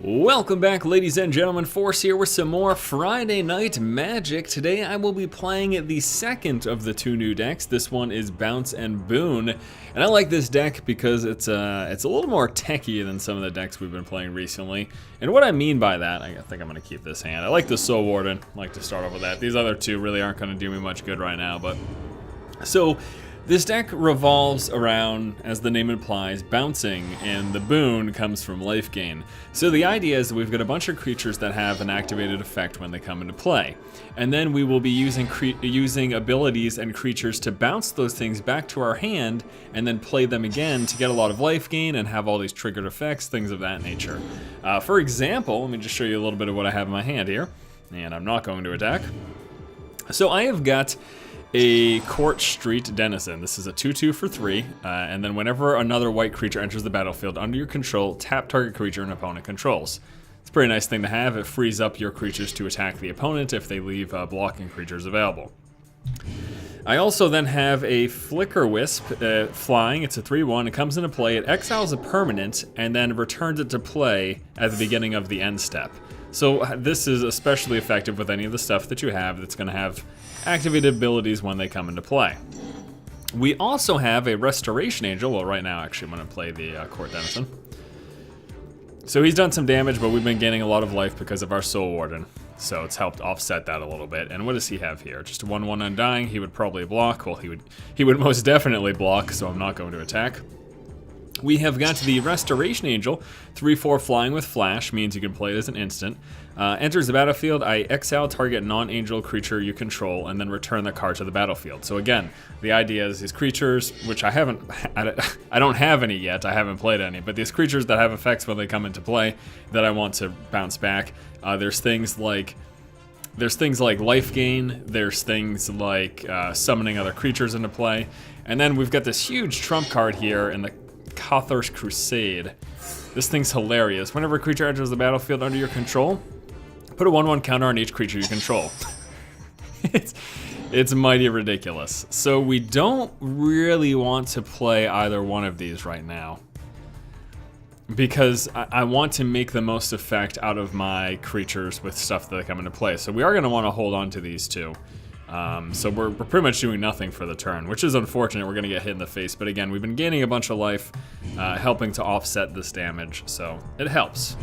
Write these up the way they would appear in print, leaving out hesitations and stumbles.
Welcome back, ladies and gentlemen. Force here with some more Friday Night Magic. Today I will be playing the second of the two new decks. This one is Bounce and Boon, and I like this deck because it's a little more techy than some of the decks we've been playing recently. And what I mean by that, I think I'm going to keep this hand. I like the Soul Warden. I like to start off with that. These other two really aren't going to do me much good right now, but so. This deck revolves around, as the name implies, bouncing, and the boon comes from life gain. So the idea is that we've got a bunch of creatures that have an activated effect when they come into play. And then we will be using abilities and creatures to bounce those things back to our hand, and then play them again to get a lot of life gain and have all these triggered effects, things of that nature. For example, let me just show you a little bit of what I have in my hand here, and I'm not going to attack. So I have got a Court Street Denizen. This is a 2/2 for 3, and then whenever another white creature enters the battlefield under your control, tap target creature an opponent controls. It's a pretty nice thing to have. It frees up your creatures to attack the opponent if they leave blocking creatures available. I also then have a Flicker Wisp flying. It's a 3/1. It comes into play. It exiles a permanent and then returns it to play at the beginning of the end step. So this is especially effective with any of the stuff that you have that's going to have activated abilities when they come into play. We also have a Restoration Angel. Well, right now, actually, I'm going to play the Court Denizen. So he's done some damage, but we've been gaining a lot of life because of our Soul Warden. So it's helped offset that a little bit. And what does he have here? Just a 1/1 Undying. He would probably block. Well, he would most definitely block, so I'm not going to attack. We have got the Restoration Angel, 3/4 flying with flash, means you can play it as an instant. Enters the battlefield, I exile target non-angel creature you control, and then return the card to the battlefield. So again, the idea is these creatures, which I don't have any yet, I haven't played any, but these creatures that have effects when they come into play that I want to bounce back, there's things like life gain, there's things like summoning other creatures into play, and then we've got this huge trump card here in the Cawthor's Crusade. This thing's hilarious. Whenever a creature enters the battlefield under your control, put a 1/1 counter on each creature you control. It's mighty ridiculous. So we don't really want to play either one of these right now, because I want to make the most effect out of my creatures with stuff that come into play. So we are going to want to hold on to these two. So we're pretty much doing nothing for the turn, which is unfortunate. We're going to get hit in the face, but again, we've been gaining a bunch of life, helping to offset this damage, so it helps.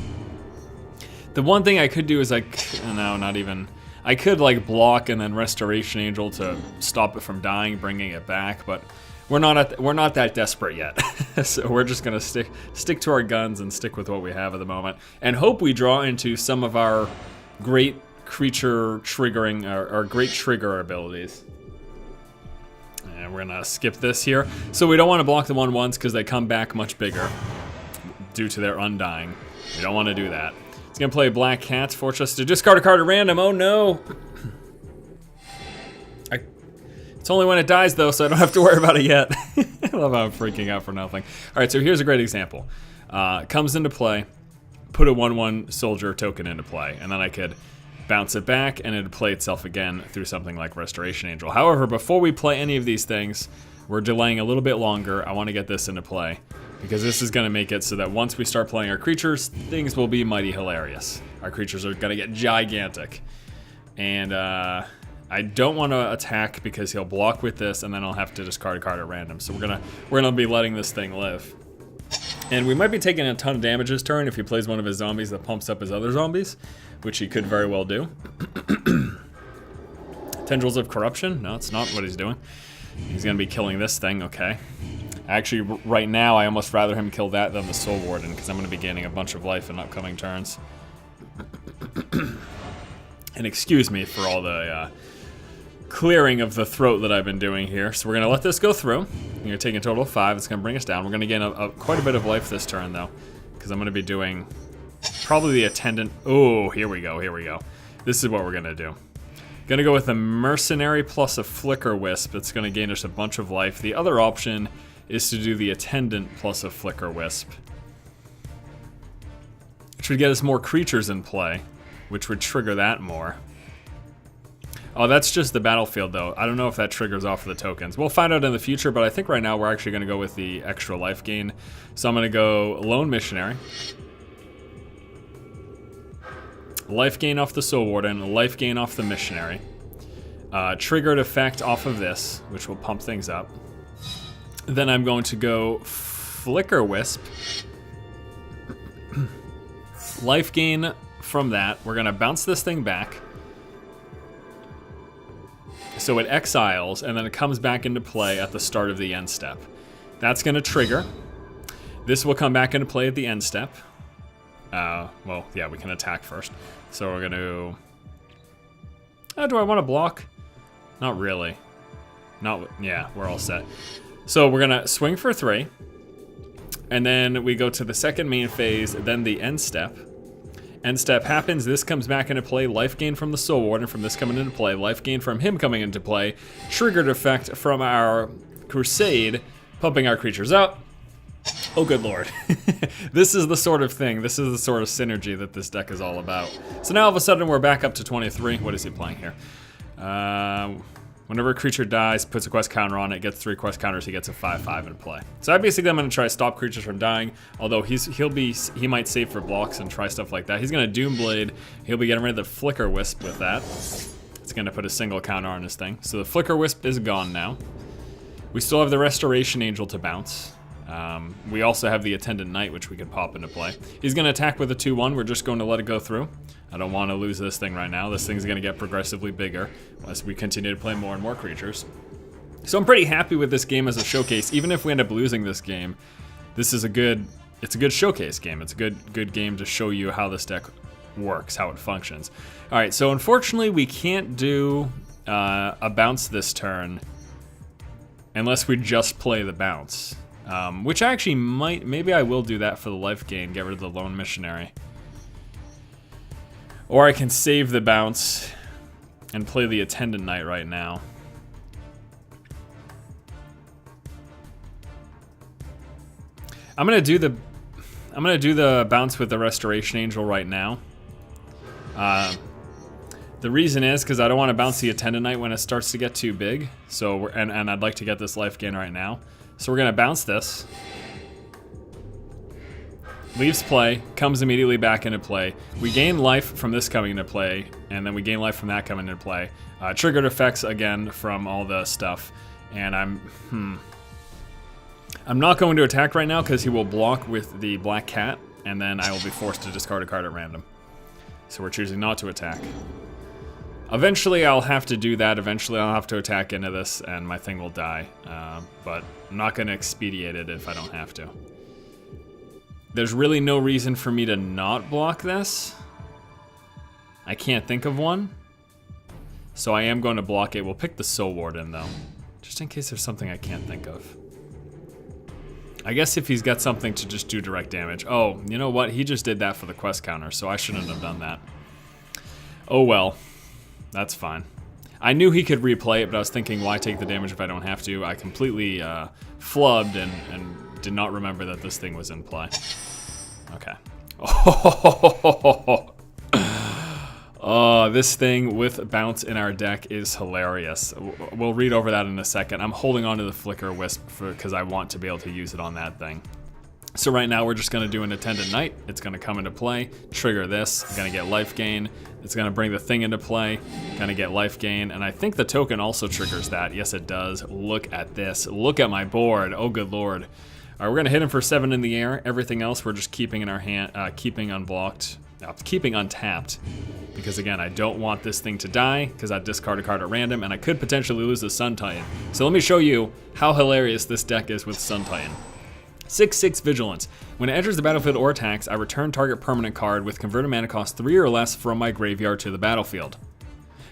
The one thing I could do is I could like block and then Restoration Angel to stop it from dying, bringing it back, but we're not that desperate yet. So we're just gonna stick to our guns and stick with what we have at the moment, and hope we draw into some of our great creature triggering or great trigger abilities. And we're gonna skip this here. So we don't want to block the 1/1s because they come back much bigger due to their undying. We don't want to do that. It's gonna play Black Cat, force us to discard a card at random. Oh no! It's only when it dies though, so I don't have to worry about it yet. I love how I'm freaking out for nothing. All right, so here's a great example. Comes into play, put a 1/1 soldier token into play, and then I could bounce it back, and it'd play itself again through something like Restoration Angel. However, before we play any of these things, we're delaying a little bit longer. I want to get this into play, because this is going to make it so that once we start playing our creatures, things will be mighty hilarious. Our creatures are going to get gigantic. And I don't want to attack because he'll block with this, and then I'll have to discard a card at random. So we're gonna be letting this thing live. And we might be taking a ton of damage this turn if he plays one of his zombies that pumps up his other zombies, which he could very well do. Tendrils of Corruption? No, it's not what he's doing. He's going to be killing this thing, okay. Actually, right now, I almost rather him kill that than the Soul Warden, because I'm going to be gaining a bunch of life in upcoming turns. And excuse me for all the clearing of the throat that I've been doing here. So we're going to let this go through. We're going to take a total of 5. It's going to bring us down. We're going to gain quite a bit of life this turn, though, because I'm going to be doing probably the Attendant. Oh, here we go, here we go. This is what we're going to do. Going to go with a Mercenary plus a Flicker Wisp. It's going to gain us a bunch of life. The other option is to do the Attendant plus a Flicker Wisp, which would get us more creatures in play, which would trigger that more. Oh, that's just the battlefield, though. I don't know if that triggers off of the tokens. We'll find out in the future, but I think right now we're actually going to go with the extra life gain. So I'm going to go Lone Missionary. Life gain off the Soul Warden, life gain off the Missionary. Triggered effect off of this, which will pump things up. Then I'm going to go Flicker Wisp. Life gain from that. We're gonna bounce this thing back. So it exiles, and then it comes back into play at the start of the end step. That's gonna trigger. This will come back into play at the end step. Well, yeah, we can attack first. So we're gonna... do I want to block? Not really. Yeah, we're all set. So we're gonna swing for 3. And then we go to the second main phase, then the end step. End step happens, this comes back into play, life gain from the Soul Warden from this coming into play, life gain from him coming into play, triggered effect from our Crusade, pumping our creatures up. Oh good lord. This is the sort of thing, this is the sort of synergy that this deck is all about. So now all of a sudden we're back up to 23. What is he playing here? Whenever a creature dies, puts a quest counter on it, gets 3 quest counters, he gets a 5/5 in play. So I basically am gonna try to stop creatures from dying, although he might save for blocks and try stuff like that. He's gonna Doomblade, he'll be getting rid of the Flicker Wisp with that. It's gonna put a single counter on his thing. So the Flicker Wisp is gone now. We still have the Restoration Angel to bounce. We also have the Attendant Knight, which we can pop into play. He's gonna attack with a 2/1, we're just going to let it go through. I don't want to lose this thing right now. This thing's gonna get progressively bigger as we continue to play more and more creatures. So I'm pretty happy with this game as a showcase. Even if we end up losing this game, this is it's a good showcase game. It's a good game to show you how this deck works, how it functions. All right, so unfortunately we can't do a bounce this turn unless we just play the bounce. Which I actually maybe I will do that for the life gain, get rid of the Lone Missionary. Or I can save the bounce and play the Attendant Knight right now. I'm gonna do the bounce with the Restoration Angel right now. The reason is because I don't want to bounce the Attendant Knight when it starts to get too big. So and I'd like to get this life gain right now. So we're gonna bounce this. Leaves play, comes immediately back into play. We gain life from this coming into play, and then we gain life from that coming into play. Triggered effects again from all the stuff, and I'm not going to attack right now because he will block with the Black Cat, and then I will be forced to discard a card at random. So we're choosing not to attack. Eventually I'll have to do that. Eventually I'll have to attack into this, and my thing will die. But I'm not going to expedite it if I don't have to. There's really no reason for me to not block this. I can't think of one. So I am going to block it. We'll pick the Soul Warden though, just in case there's something I can't think of. I guess if he's got something to just do direct damage. Oh, you know what? He just did that for the quest counter, so I shouldn't have done that. Oh well, that's fine. I knew he could replay it, but I was thinking, why take the damage if I don't have to? I completely flubbed and did not remember that this thing was in play. Okay. Oh, this thing with bounce in our deck is hilarious. We'll read over that in a second. I'm holding on to the Flicker Wisp because I want to be able to use it on that thing. So right now we're just gonna do an Attendant Knight. It's gonna come into play, trigger this, gonna get life gain. It's gonna bring the thing into play, gonna get life gain, and I think the token also triggers that. Yes, it does. Look at this. Look at my board. Oh, good lord. All right, we're gonna hit him for 7 in the air. Everything else we're just keeping in our hand, keeping unblocked, keeping untapped. Because again, I don't want this thing to die because I discard a card at random, and I could potentially lose the Sun Titan. So let me show you how hilarious this deck is with Sun Titan. 6/6 Vigilance. When it enters the battlefield or attacks, I return target permanent card with converted mana cost 3 or less from my graveyard to the battlefield.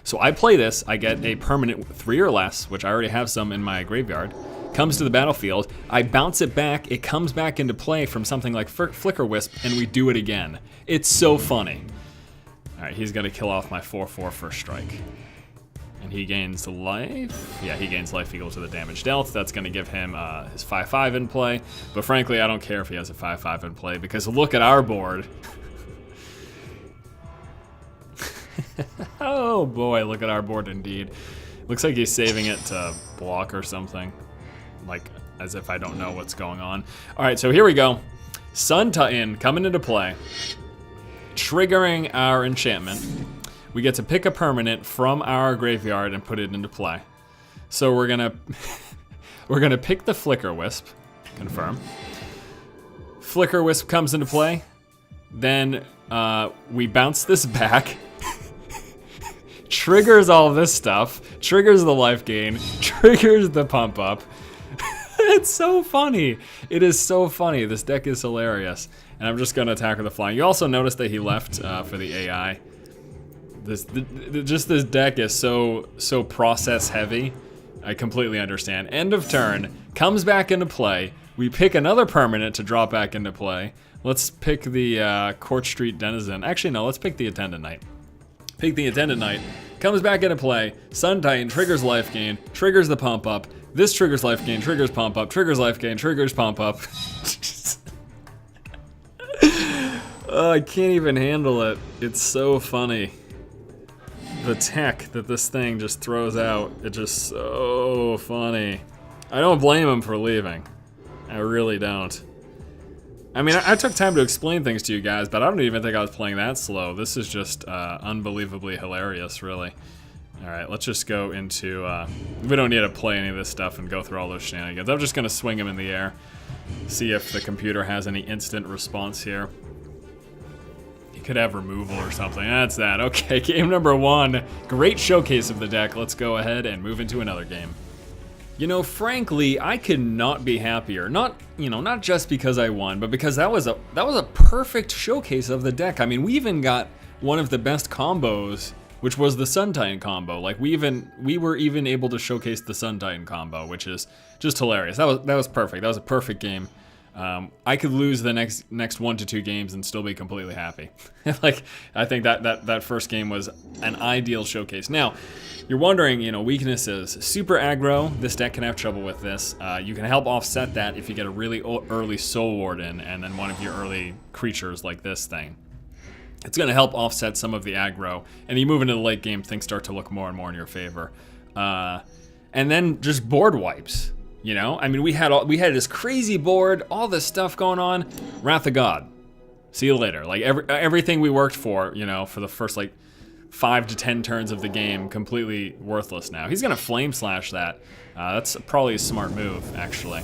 So I play this, I get a permanent 3 or less, which I already have some in my graveyard, comes to the battlefield, I bounce it back, it comes back into play from something like Flicker Wisp, and we do it again. It's so funny. All right, he's gonna kill off my 4/4 first strike. And he gains life. Yeah, he gains life equal to the damage dealt. That's going to give him his 5/5 in play. But frankly, I don't care if he has a 5/5 in play because look at our board. Oh boy, look at our board indeed. Looks like he's saving it to block or something. Like, as if I don't know what's going on. All right, so here we go. Sun Titan coming into play. triggering our enchantment. We get to pick a permanent from our graveyard and put it into play. So we're gonna we're gonna pick the Flicker Wisp, confirm. Flicker Wisp comes into play. Then we bounce this back. Triggers all this stuff. Triggers the life gain. Triggers the pump up. It's so funny. It is so funny. This deck is hilarious. And I'm just gonna attack with the flying. You also notice that he left for the AI. Just this deck is so process heavy. I completely understand. End of turn, comes back into play. We pick another permanent to drop back into play. Let's pick the Court Street Denizen. Actually, no, let's pick the Attendant Knight. Pick the Attendant Knight, comes back into play. Sun Titan triggers life gain, triggers the pump up. This triggers life gain, triggers pump up, triggers life gain, triggers pump up. Oh, I can't even handle it. It's so funny. The tech that this thing just throws out, it's just so funny. I don't blame him for leaving. I really don't. I mean, I took time to explain things to you guys, but I don't even think I was playing that slow. This is just unbelievably hilarious, really. All right, let's just go into, we don't need to play any of this stuff and go through all those shenanigans. I'm just gonna swing him in the air, see if the computer has any instant response here. Could have removal or something. That's that. Okay, game number 1. Great showcase of the deck. Let's go ahead and move into another game. You know, frankly, I could not be happier. Not just because I won, but because that was a perfect showcase of the deck. I mean, we even got one of the best combos, which was the Sun Titan combo. Like we were even able to showcase the Sun Titan combo, which is just hilarious. That was perfect. That was a perfect game. I could lose the next 1 to 2 games and still be completely happy. Like, I think that first game was an ideal showcase. Now, you're wondering, weaknesses. Super aggro, this deck can have trouble with this. You can help offset that if you get a really early Soul Warden and then one of your early creatures like this thing. It's going to help offset some of the aggro. And you move into the late game, things start to look more and more in your favor. And then just board wipes. I mean, we had this crazy board, all this stuff going on. Wrath of God. See you later. Like everything we worked for, for the first 5 to 10 turns of the game, completely worthless now. He's gonna Flame Slash that. That's probably a smart move, actually.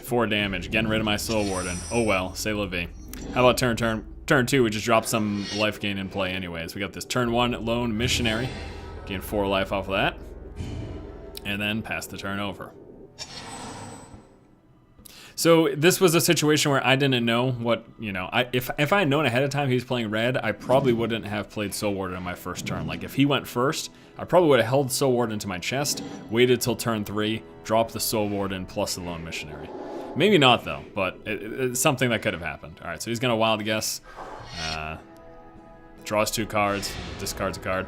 4 damage, getting rid of my Soul Warden. Oh well, c'est la vie. How about turn 2? We just drop some life gain in play anyways. We got this turn 1 Lone Missionary. Gain 4 life off of that. And then pass the turn over. So this was a situation where I didn't know what, if I had known ahead of time he was playing red, I probably wouldn't have played Soul Warden on my first turn. Like if he went first, I probably would have held Soul Warden to my chest, waited till turn 3, dropped the Soul Warden plus the Lone Missionary. Maybe not though, but it's something that could have happened. All right, so he's gonna Wild Guess, draws 2 cards, discards a card.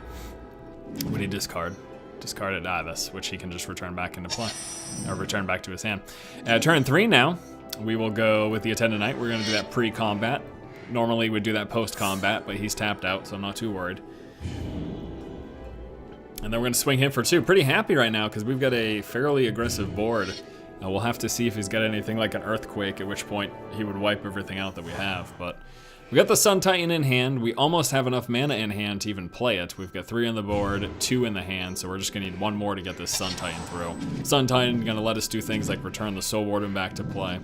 What did he discard? Discarded this, which he can just return back into play, or return back to his hand. Turn 3 now, we will go with the Attendant Knight. We're gonna do that pre-combat. Normally we'd do that post-combat, but he's tapped out, so I'm not too worried. And then we're gonna swing him for 2. Pretty happy right now, because we've got a fairly aggressive board. We'll have to see if he's got anything like an Earthquake, at which point he would wipe everything out that we have, but we got the Sun Titan in hand. We almost have enough mana in hand to even play it. We've got 3 on the board, 2 in the hand, so we're just gonna need 1 more to get this Sun Titan through. Sun Titan gonna let us do things like return the Soul Warden back to play.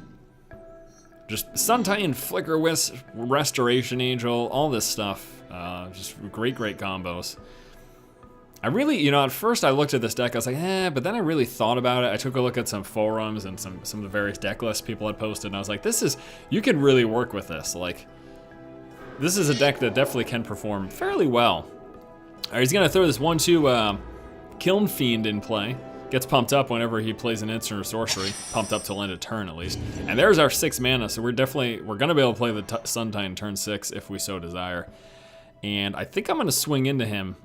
Just Sun Titan, Flicker Wisp, Restoration Angel, all this stuff. Just great combos. I really, at first I looked at this deck, I was like, but then I really thought about it. I took a look at some forums and some of the various deck lists people had posted, and I was like, you could really work with this. Like, this is a deck that definitely can perform fairly well. All right, he's gonna throw this 1/2 Kiln Fiend in play. Gets pumped up whenever he plays an instant or sorcery. Pumped up till end of turn at least. And there's our 6 mana, so we're gonna be able to play the Sun Titan turn 6 if we so desire. And I think I'm gonna swing into him.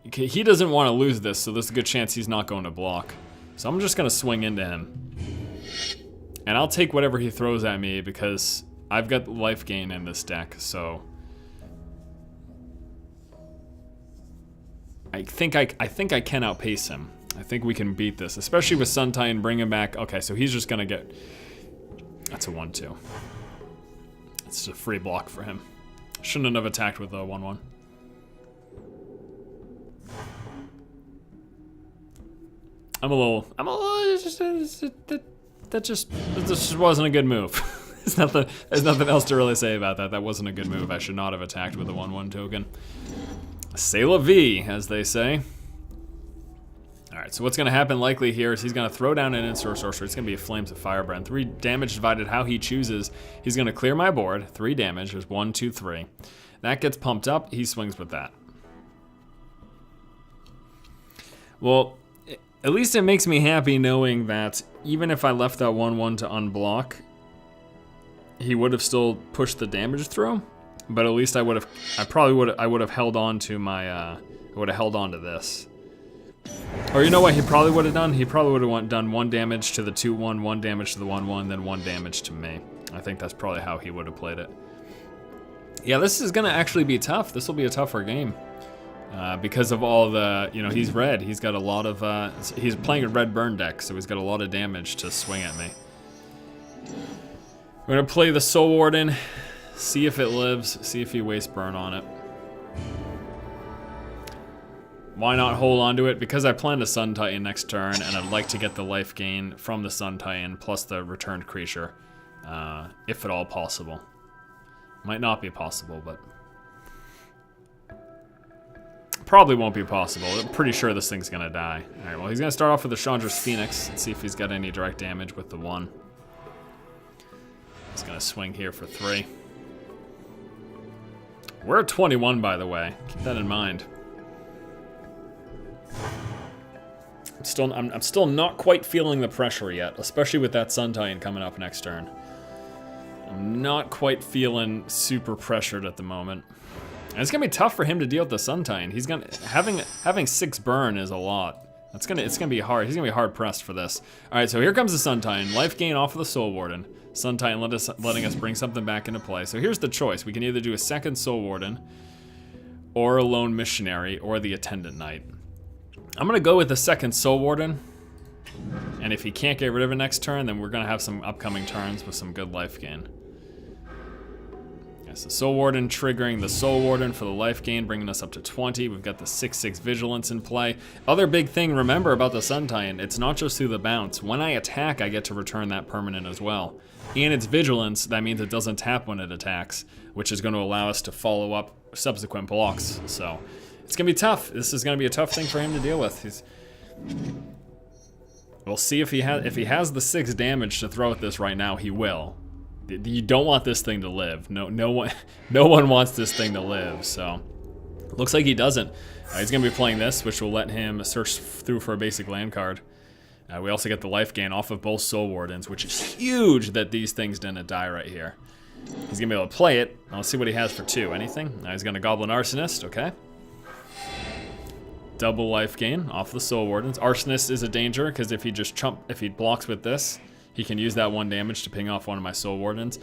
Okay, he doesn't want to lose this, so there's a good chance he's not going to block. So I'm just gonna swing into him. And I'll take whatever he throws at me because I've got life gain in this deck, so I think I can outpace him. I think we can beat this, especially with Sun Titan, bring him back. Okay, so he's just gonna get That's a 1/2. It's a free block for him. Shouldn't have attacked with a 1/1. That just wasn't a good move. There's nothing else to really say about that. That wasn't a good move. I should not have attacked with a 1/1 token. C'est la vie, as they say. Alright, so what's going to happen likely here is he's going to throw down an instant sorcerer. It's going to be a Flames of Firebrand. 3 damage divided how he chooses. He's going to clear my board. 3 damage. There's 1, 2, 3. That gets pumped up. He swings with that. Well, at least it makes me happy knowing that even if I left that 1/1 to unblock, he would have still pushed the damage through. But at least I would have held on to my, I would have held on to this. Or you know what he probably would have done? He probably would have done 1 damage to the 2/1, 1 damage to the 1/1, then 1 damage to me. I think that's probably how he would have played it. Yeah, this is gonna actually be tough. This will be a tougher game. Because of all the, you know, he's red. He's got a lot of, he's playing a red burn deck, so he's got a lot of damage to swing at me. We're gonna play the Soul Warden, see if it lives, see if he wastes burn on it. Why not hold on to it? Because I plan to Sun Titan next turn, and I'd like to get the life gain from the Sun Titan plus the returned creature, if at all possible. Might not be possible, but probably won't be possible. I'm pretty sure this thing's gonna die. All right, well, he's gonna start off with the Chandra's Phoenix and see if he's got any direct damage with the 1. He's gonna swing here for 3. We're at 21, by the way. Keep that in mind. I'm still not quite feeling the pressure yet, especially with that Sun Titan coming up next turn. I'm not quite feeling super pressured at the moment. And it's gonna be tough for him to deal with the Sun Titan. He's gonna having 6 burn is a lot. It's gonna be hard. He's gonna be hard pressed for this. All right, so here comes the Sun Titan. Life gain off of the Soul Warden. Sun Titan letting us bring something back into play. So here's the choice. We can either do a second Soul Warden, or a Lone Missionary, or the Attendant Knight. I'm gonna go with the second Soul Warden, and if he can't get rid of it next turn, then we're gonna have some upcoming turns with some good life gain. Yes, the Soul Warden triggering the Soul Warden for the life gain, bringing us up to 20. We've got the 6/6 Vigilance in play. Other big thing, remember about the Sun Titan, it's not just through the bounce. When I attack, I get to return that permanent as well. And it's Vigilance, that means it doesn't tap when it attacks, which is gonna allow us to follow up subsequent blocks, so. It's gonna be tough. This is gonna be a tough thing for him to deal with. We'll see if he has the 6 damage to throw at this right now. He will. You don't want this thing to live. No one wants this thing to live. So looks like he doesn't. He's gonna be playing this, which will let him search through for a basic land card. We also get the life gain off of both Soul Wardens, which is huge that these things didn't die right here. He's gonna be able to play it. I'll see what he has for 2. Anything? He's gonna Goblin Arsonist. Okay. Double life gain off the Soul Wardens. Arsonist is a danger because if he blocks with this, he can use that 1 damage to ping off one of my Soul Wardens.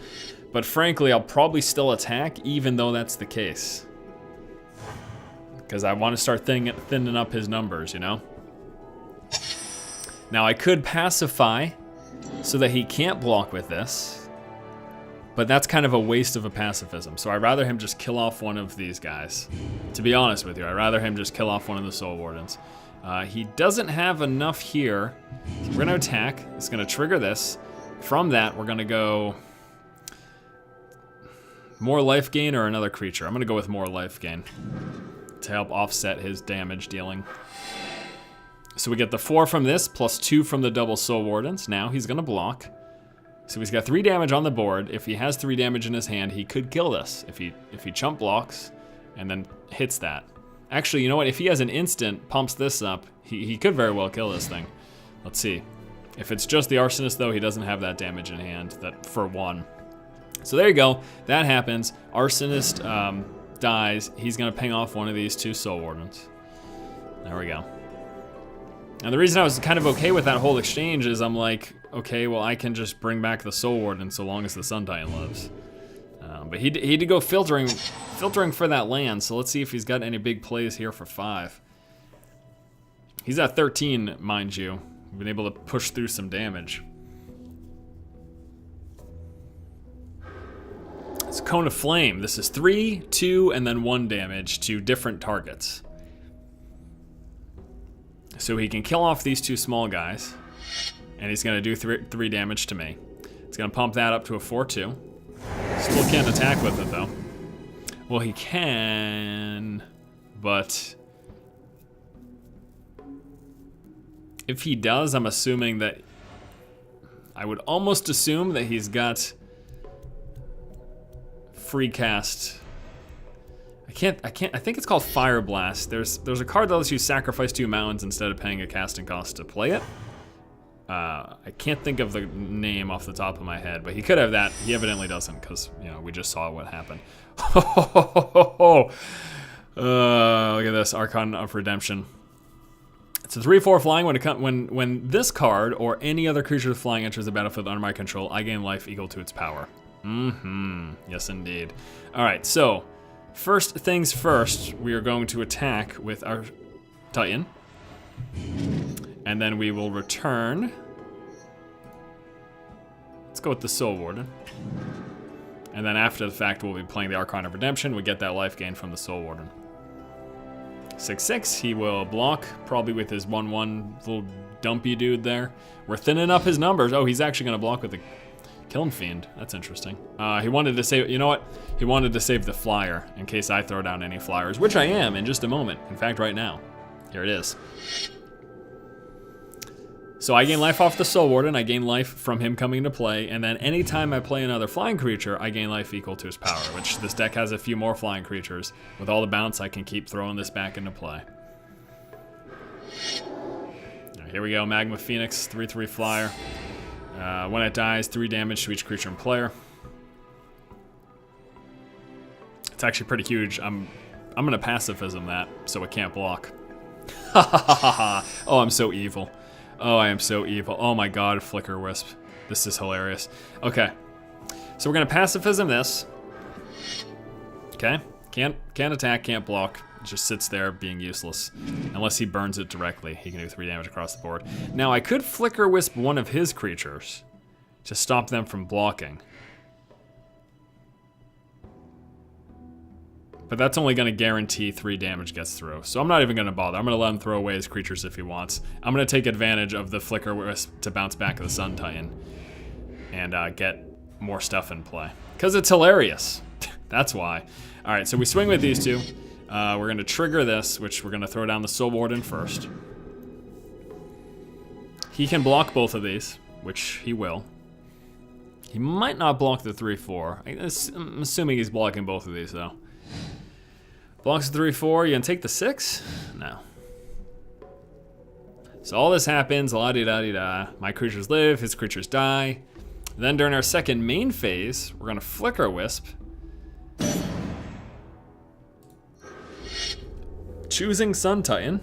But frankly, I'll probably still attack even though that's the case, because I want to start thinning up his numbers, you know? Now I could pacify so that he can't block with this, but that's kind of a waste of a pacifism. So I'd rather him just kill off one of these guys. To be honest with you, I'd rather him just kill off one of the Soul Wardens. He doesn't have enough here. So we're gonna attack. It's gonna trigger this. From that, we're gonna go more life gain or another creature. I'm gonna go with more life gain to help offset his damage dealing. So we get the 4 from this, plus 2 from the double Soul Wardens. Now he's gonna block. So he's got 3 damage on the board. If he has 3 damage in his hand, he could kill this. If he chump blocks and then hits that. Actually, you know what? If he has an instant, pumps this up, he could very well kill this thing. Let's see. If it's just the Arsonist, though, he doesn't have that damage in hand for 1. So there you go. That happens. Arsonist dies. He's going to ping off one of these 2 Soul Wardens. There we go. And the reason I was kind of okay with that whole exchange is I'm like, okay, well, I can just bring back the Soul Warden so long as the Sun Titan lives. But he did go filtering for that land, so let's see if he's got any big plays here for 5. He's at 13, mind you. We've been able to push through some damage. It's Cone of Flame. This is 3, 2, and then 1 damage to different targets. So he can kill off these 2 small guys, and he's gonna do 3 damage to me. It's gonna pump that up to a 4-2. Still can't attack with it though. Well, he can, but if he does, I'm assuming that, I would almost assume that he's got free cast. I think it's called Fire Blast. There's a card that lets you sacrifice 2 mountains instead of paying a casting cost to play it. I can't think of the name off the top of my head, but he could have that. He evidently doesn't, because, you know, we just saw what happened. Look at this, Archon of Redemption. It's a 3/4 flying. When this card or any other creature with flying enters the battlefield under my control, I gain life equal to its power. Yes, indeed. All right, so first things first, we are going to attack with our Titan. And then we will return. Let's go with the Soul Warden. And then after the fact, we'll be playing the Archon of Redemption. We get that life gain from the Soul Warden. 6/6, he will block, probably with his 1/1 little dumpy dude there. We're thinning up his numbers. Oh, he's actually gonna block with the Kiln Fiend. That's interesting. He wanted to save, you know what? He wanted to save the flyer in case I throw down any flyers, which I am in just a moment. In fact, right now. Here it is. So I gain life off the Soul Warden, I gain life from him coming into play, and then anytime I play another flying creature, I gain life equal to his power, which this deck has a few more flying creatures. With all the bounce, I can keep throwing this back into play. Right, here we go, Magma Phoenix, 3/3 flyer. When it dies, 3 damage to each creature and player. It's actually pretty huge. I'm gonna pacifism that so it can't block. Oh, I'm so evil. Oh, I am so evil. Oh my god, Flicker Wisp. This is hilarious. Okay. So we're gonna pacifism this. Okay. Can't attack, can't block. It just sits there being useless. Unless he burns it directly. He can do 3 damage across the board. Now I could Flicker Wisp one of his creatures to stop them from blocking. But that's only gonna guarantee 3 damage gets through. So I'm not even gonna bother. I'm gonna let him throw away his creatures if he wants. I'm gonna take advantage of the Flicker Wisp to bounce back the Sun Titan and get more stuff in play. Cause it's hilarious. That's why. All right, so we swing with these 2. We're gonna trigger this, which we're gonna throw down the Soul Warden first. He can block both of these, which he will. He might not block the 3/4. I'm assuming he's blocking both of these though. Blocks 3/4, you gonna take the 6? No. So all this happens, la-di-da-di-da. My creatures live, his creatures die. Then during our second main phase, we're gonna Flicker Wisp. Choosing Sun Titan.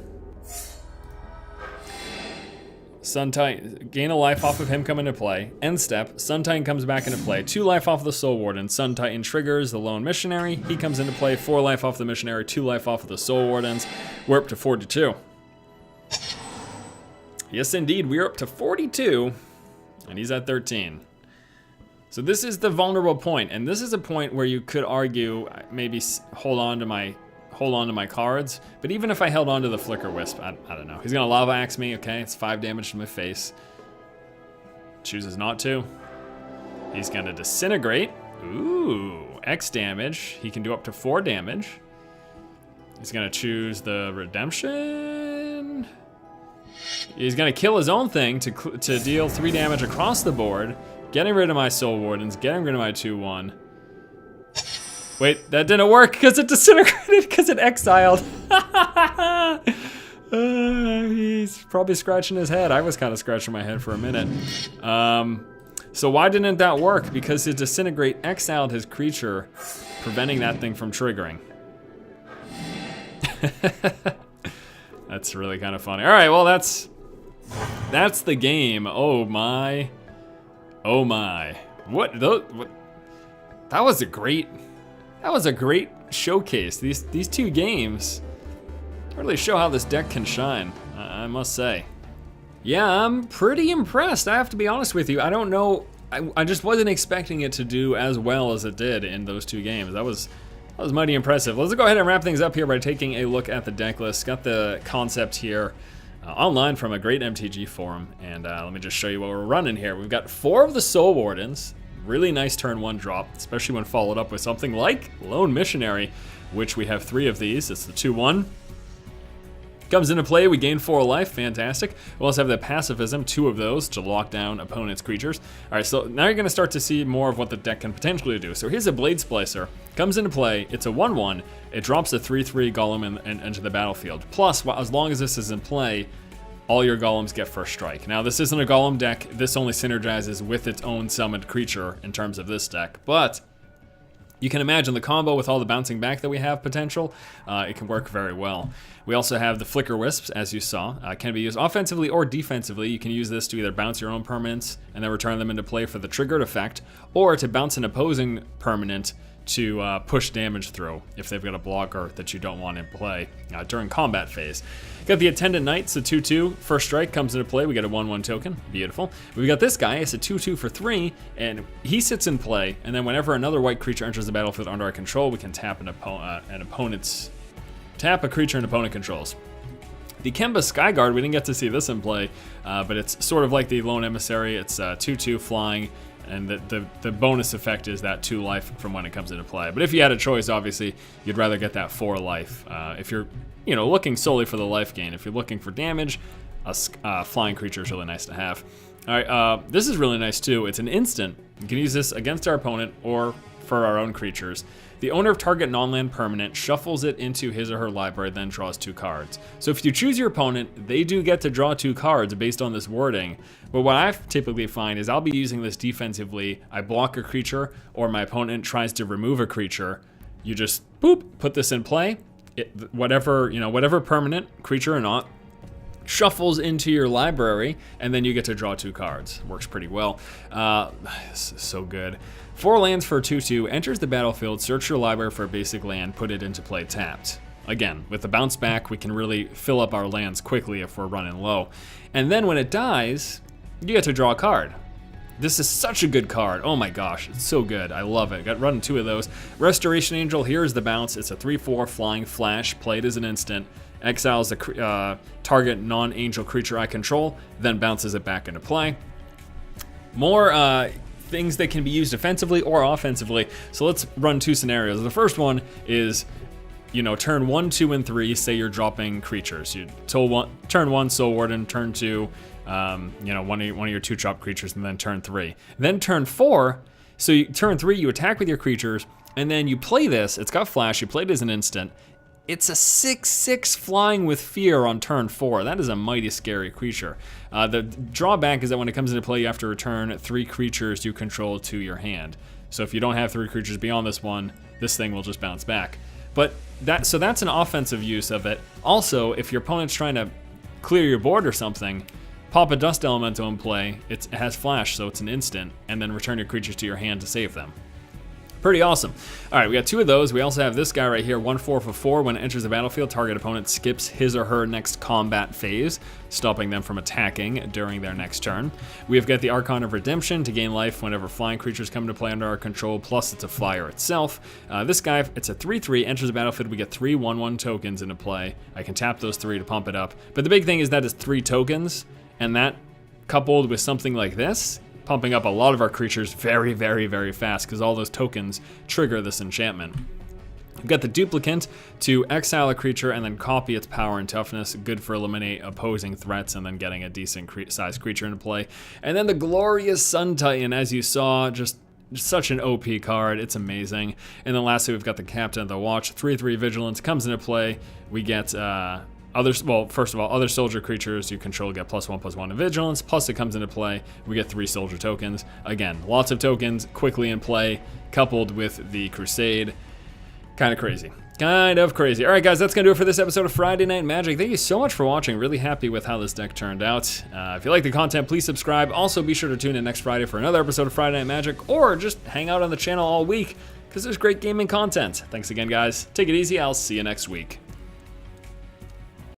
Sun Titan, gain a life off of him coming into play. End step, Sun Titan comes back into play. 2 life off of the Soul Warden. Sun Titan triggers the Lone Missionary. He comes into play, 4 life off the Missionary, 2 life off of the Soul Wardens. We're up to 42. Yes, indeed, we are up to 42, and he's at 13. So this is the vulnerable point, and this is a point where you could argue maybe hold on to my cards, but even if I held on to the Flicker Wisp, I don't know. He's gonna Lava Axe me, okay? It's 5 damage to my face. Chooses not to. He's gonna Disintegrate. Ooh, X damage. He can do up to 4 damage. He's gonna choose the Redemption. He's gonna kill his own thing to deal 3 damage across the board, getting rid of my Soul Wardens, getting rid of my 2/1. Wait, that didn't work because it disintegrated because it exiled. He's probably scratching his head. I was kind of scratching my head for a minute. So why didn't that work? Because his Disintegrate exiled his creature, preventing that thing from triggering. That's really kind of funny. All right, well that's the game. Oh my. Oh my. What? That was a great showcase. These 2 games really show how this deck can shine, I must say. Yeah, I'm pretty impressed, I have to be honest with you. I don't know I just wasn't expecting it to do as well as it did in those 2 games. That was mighty impressive. Let's go ahead and wrap things up here by taking a look at the deck list. Got the concept here online from a great MTG forum, and let me just show you what we're running here. We've got 4 of the Soul Wardens. Really nice turn 1 drop, especially when followed up with something like Lone Missionary, which we have 3 of these. It's the 2/1. Comes into play, we gain 4 life, fantastic. We also have the Pacifism, 2 of those to lock down opponent's creatures. All right, so now you're gonna start to see more of what the deck can potentially do. So here's a Blade Splicer, comes into play, it's a 1/1, it drops a 3/3 Golem into the battlefield. Plus, as long as this is in play, all your Golems get first strike. Now this isn't a Golem deck, this only synergizes with its own summoned creature in terms of this deck, but you can imagine the combo with all the bouncing back that we have potential, it can work very well. We also have the Flicker Wisps, as you saw, can be used offensively or defensively. You can use this to either bounce your own permanents and then return them into play for the triggered effect, or to bounce an opposing permanent to push damage through if they've got a blocker that you don't want in play during combat phase. Got the Attendant Knights, the 2/2, first strike comes into play, we get a 1/1 token, beautiful. We've got this guy, it's a 2/2 for 3, and he sits in play, and then whenever another white creature enters the battlefield under our control, we can tap a creature an opponent controls. The Kemba Skyguard, we didn't get to see this in play, but it's sort of like the Lone Emissary, it's 2/2 flying, and the bonus effect is that 2 life from when it comes into play. But if you had a choice, obviously, you'd rather get that 4 life. If you're looking solely for the life gain. If you're looking for damage, a flying creature is really nice to have. All right, this is really nice too. It's an instant. You can use this against our opponent or for our own creatures. The owner of target non-land permanent shuffles it into his or her library, then draws 2 cards. So if you choose your opponent, they do get to draw 2 cards based on this wording. But what I typically find is I'll be using this defensively. I block a creature, or my opponent tries to remove a creature. You just, boop, put this in play. Whatever permanent, creature or not, shuffles into your library, and then you get to draw 2 cards. Works pretty well. So good. 4 lands for a 2/2, enters the battlefield, search your library for a basic land, put it into play tapped. Again, with the bounce back, we can really fill up our lands quickly if we're running low. And then when it dies, you get to draw a card. This is such a good card. Oh my gosh, it's so good. I love it. Got running 2 of those. Restoration Angel, here's the bounce. It's a 3/4 flying flash, played as an instant. Exiles the target non-angel creature I control, then bounces it back into play. More things that can be used defensively or offensively. So let's run 2 scenarios. The first one is, turn 1, 2, and 3, say you're dropping creatures. Turn 1, Soul Warden, turn 2, one of your 2-drop creatures, and then turn 3. Then turn 4, so turn 3, you attack with your creatures, and then you play this. It's got flash, you play it as an instant. It's a 6/6 flying with fear on turn 4. That is a mighty scary creature. The drawback is that when it comes into play, you have to return 3 creatures you control to your hand. So if you don't have 3 creatures beyond this one, this thing will just bounce back. But that's an offensive use of it. Also, if your opponent's trying to clear your board or something, pop a Dust Elemental in play. It has flash, so it's an instant, and then return your creatures to your hand to save them. Pretty awesome. All right, we got 2 of those. We also have this guy right here, 1/4 for 4. When it enters the battlefield, target opponent skips his or her next combat phase, stopping them from attacking during their next turn. We've got the Archon of Redemption to gain life whenever flying creatures come into play under our control, plus it's a flyer itself. This guy, it's a 3/3, enters the battlefield, we get 3 1/1 tokens into play. I can tap those 3 to pump it up. But the big thing is that it's 3 tokens, and that coupled with something like this, pumping up a lot of our creatures very, very, very fast because all those tokens trigger this enchantment. We've got the Duplicant to exile a creature and then copy its power and toughness, good for eliminate opposing threats and then getting a decent sized creature into play. And then the Glorious Sun Titan, as you saw, just such an OP card, it's amazing. And then lastly, we've got the Captain of the Watch, 3/3 Vigilance, comes into play. We get first of all, other soldier creatures you control get +1/+1 in vigilance, plus it comes into play, we get 3 soldier tokens. Again, lots of tokens quickly in play, coupled with the Crusade. Kind of crazy. All right, guys, that's going to do it for this episode of Friday Night Magic. Thank you so much for watching. Really happy with how this deck turned out. If you like the content, please subscribe. Also, be sure to tune in next Friday for another episode of Friday Night Magic, or just hang out on the channel all week, because there's great gaming content. Thanks again, guys. Take it easy. I'll see you next week.